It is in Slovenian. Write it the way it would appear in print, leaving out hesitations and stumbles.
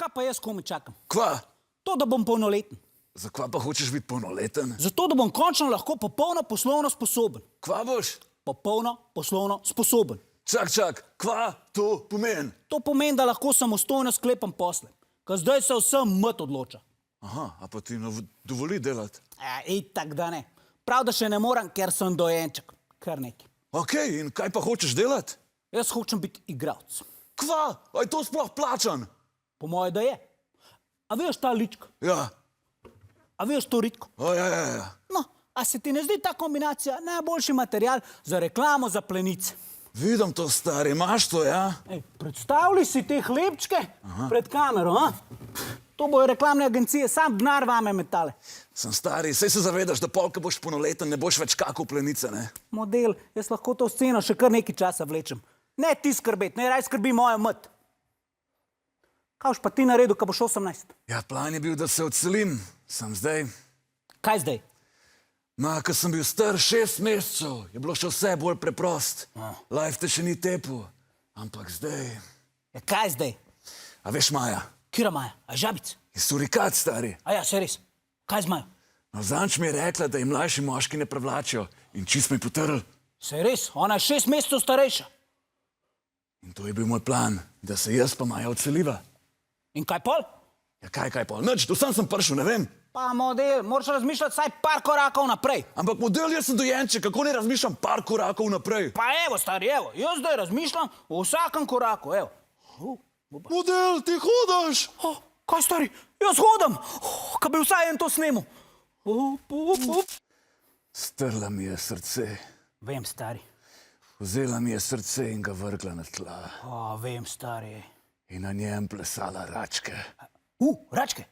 kaj pa jaz komi čakam? Kva? To, da bom polnoleten. Zakva pa hočeš biti polnoleten? Zato, da bom končno lahko popolno poslovno sposoben. Kva boš? Popolno poslovno sposoben. Čak, kva to pomeni? To pomeni, da lahko samostojno sklepam posle. Ker zdaj se vsem mrt odloča. Aha, a pa ti dovoli delati? Itak da ne. Prav, da še ne moram, ker sem dojenček. Kar neki. Okej, in kaj pa hočeš delati? Jaz hočem biti igralec. Kva? A je to sploh plačan? Po moje, da je. A veš ta lička? Ja. A veš to ritko? Ja. No, a se ti ne zdi ta kombinacija najboljši material za reklamo za plenice? Vidim to, stari, imaš to, ja? Predstavljaj si te hlebčke pred kamero, a? To bojo reklamne agencije, sam denar vame metale. Sem stari, saj se zavedaš, da polka boš polnoleten, ne boš več kakal plenice, ne? Model, jaz lahko to sceno še kar nekaj časa vlečem. Ne ti skrbeti, ne raj skrbi moja mat. Kaj boš pa ti naredil, ko boš 18? Ja, plan je bil, da se odselim, sem zdaj. Kaj zdaj? Ko sem bil star 6 mesecev, je bilo še vse bolj preprost. Life te še ni tepel, ampak zdaj... Ja, kaj zdaj? A veš Maja? Kira Maja? A žabic? Je surikat, stari. A ja, še res. Kaj z Majo? No, zanč mi je rekla, da ji mlajši moški ne prevlačijo in čist me je potrl. Se res, ona je 6 mesecev starejša. In to je bil moj plan, da se jaz pa Maja odseliva. In kaj pol? Ja, kaj pol? Nič, do sam sem prišel, ne vem. Pa model, moraš razmišljati vsaj par korakov naprej. Ampak model, jaz sem dojenček, kako ne razmišljam par korakov naprej? Pa evo, stari, evo, jaz zdaj razmišljam o vsakem koraku, evo. Model, ti hodaš? Kaj, stari? Jaz hodam! Kaj bi vsaj en to snimil? Strla mi je srce. Vem, stari. Vzela mi je srce in ga vrgla na tla. Vem, stari. In na njem plesala račke. Račke?